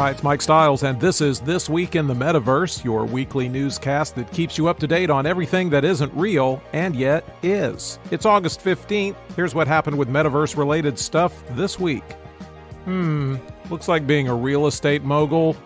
Hi, it's Mike Stiles, and this is This Week in the Metaverse, your weekly newscast that keeps you up to date on everything that isn't real and yet is. It's August 15th. Here's what happened with Metaverse-related stuff this week. Looks like being a real estate mogul.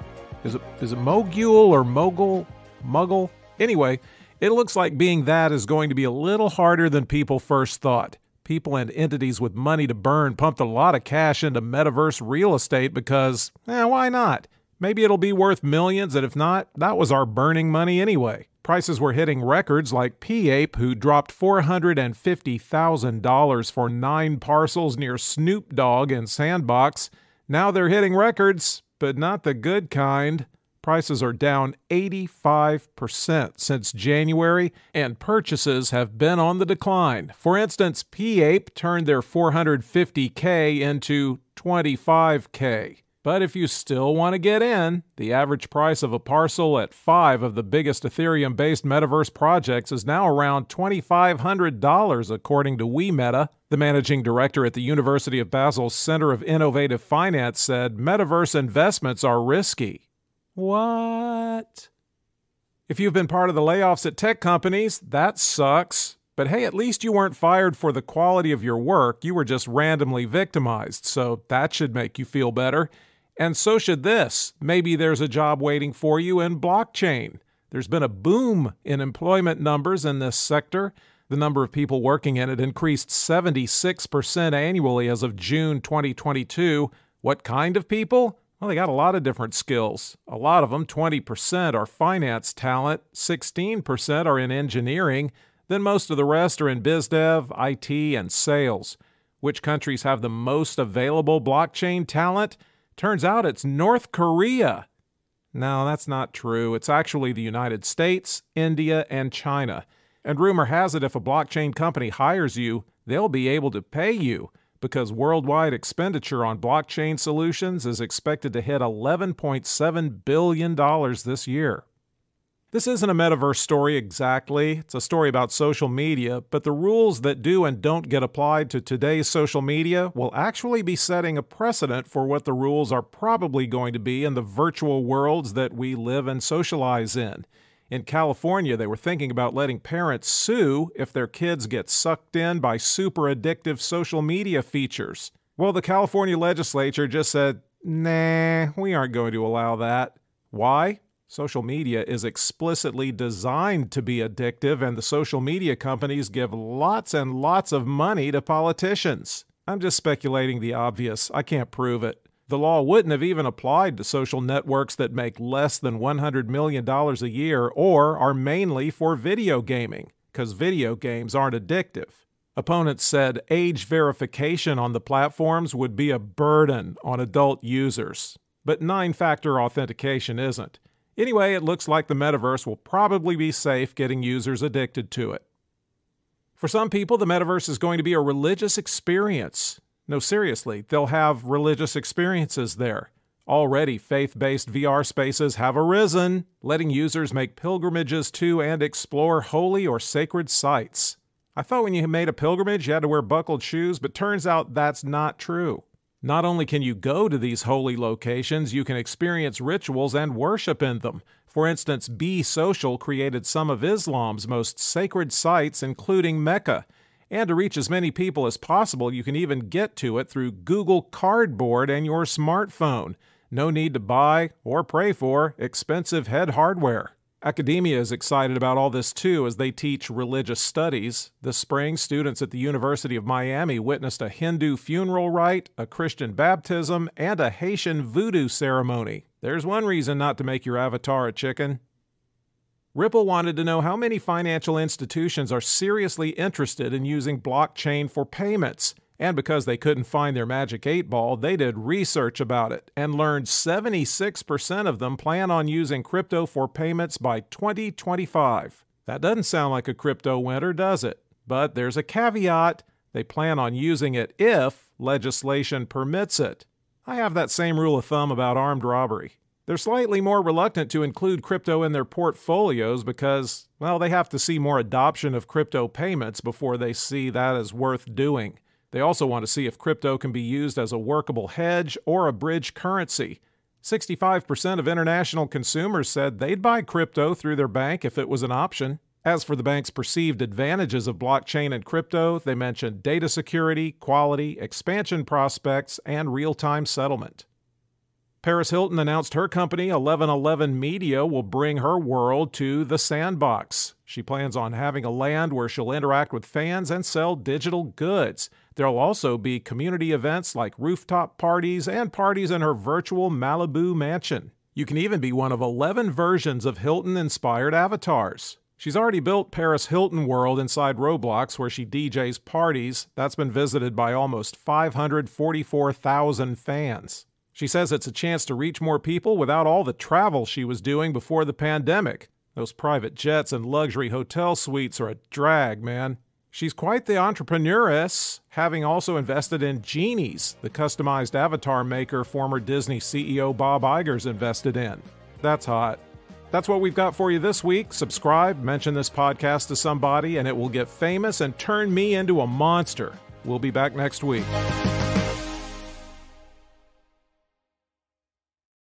Is it mogul or mogul? Muggle? Anyway, it looks like being that is going to be a little harder than people first thought. People and entities with money to burn pumped a lot of cash into metaverse real estate because, why not? Maybe it'll be worth millions, and if not, that was our burning money anyway. Prices were hitting records like P-Ape, who dropped $450,000 for 9 parcels near Snoop Dogg in Sandbox. Now they're hitting records, but not the good kind. Prices are down 85% since January, and purchases have been on the decline. For instance, P-Ape turned their $450K into $25K. But if you still want to get in, the average price of a parcel at 5 of the biggest Ethereum-based metaverse projects is now around $2,500, according to WeMeta. The managing director at the University of Basel's Center of Innovative Finance said metaverse investments are risky. What? If you've been part of the layoffs at tech companies, that sucks. But hey, at least you weren't fired for the quality of your work. You were just randomly victimized, so that should make you feel better. And so should this. Maybe there's a job waiting for you in blockchain. There's been a boom in employment numbers in this sector. The number of people working in it increased 76% annually as of June 2022. What kind of people? Well, they got a lot of different skills. A lot of them, 20%, are finance talent, 16% are in engineering, then most of the rest are in biz dev, IT, and sales. Which countries have the most available blockchain talent? Turns out it's North Korea. No, that's not true. It's actually the United States, India, and China. And rumor has it if a blockchain company hires you, they'll be able to pay you, because worldwide expenditure on blockchain solutions is expected to hit $11.7 billion this year. This isn't a metaverse story exactly. It's a story about social media, but the rules that do and don't get applied to today's social media will actually be setting a precedent for what the rules are probably going to be in the virtual worlds that we live and socialize in. In California, they were thinking about letting parents sue if their kids get sucked in by super addictive social media features. Well, the California legislature just said, nah, we aren't going to allow that. Why? Social media is explicitly designed to be addictive, and the social media companies give lots and lots of money to politicians. I'm just speculating the obvious. I can't prove it. The law wouldn't have even applied to social networks that make less than $100 million a year or are mainly for video gaming, because video games aren't addictive. Opponents said age verification on the platforms would be a burden on adult users, but 9-factor authentication isn't. Anyway, it looks like the metaverse will probably be safe getting users addicted to it. For some people, the metaverse is going to be a religious experience. No, seriously, they'll have religious experiences there. Already, faith-based VR spaces have arisen, letting users make pilgrimages to and explore holy or sacred sites. I thought when you made a pilgrimage, you had to wear buckled shoes, but turns out that's not true. Not only can you go to these holy locations, you can experience rituals and worship in them. For instance, Be Social created some of Islam's most sacred sites, including Mecca. And to reach as many people as possible, you can even get to it through Google Cardboard and your smartphone. No need to buy or pray for expensive head hardware. Academia is excited about all this too as they teach religious studies. This spring, students at the University of Miami witnessed a Hindu funeral rite, a Christian baptism, and a Haitian voodoo ceremony. There's one reason not to make your avatar a chicken. Ripple wanted to know how many financial institutions are seriously interested in using blockchain for payments. And because they couldn't find their magic 8-ball, they did research about it and learned 76% of them plan on using crypto for payments by 2025. That doesn't sound like a crypto winter, does it? But there's a caveat. They plan on using it if legislation permits it. I have that same rule of thumb about armed robbery. They're slightly more reluctant to include crypto in their portfolios because, well, they have to see more adoption of crypto payments before they see that as worth doing. They also want to see if crypto can be used as a workable hedge or a bridge currency. 65% of international consumers said they'd buy crypto through their bank if it was an option. As for the bank's perceived advantages of blockchain and crypto, they mentioned data security, quality, expansion prospects, and real-time settlement. Paris Hilton announced her company, 1111 Media, will bring her world to the Sandbox. She plans on having a land where she'll interact with fans and sell digital goods. There'll also be community events like rooftop parties and parties in her virtual Malibu mansion. You can even be one of 11 versions of Hilton-inspired avatars. She's already built Paris Hilton World inside Roblox, where she DJs parties. That's been visited by almost 544,000 fans. She says it's a chance to reach more people without all the travel she was doing before the pandemic. Those private jets and luxury hotel suites are a drag, man. She's quite the entrepreneuress, having also invested in Genies, the customized avatar maker former Disney CEO Bob Iger's invested in. That's hot. That's what we've got for you this week. Subscribe, mention this podcast to somebody, and it will get famous and turn me into a monster. We'll be back next week.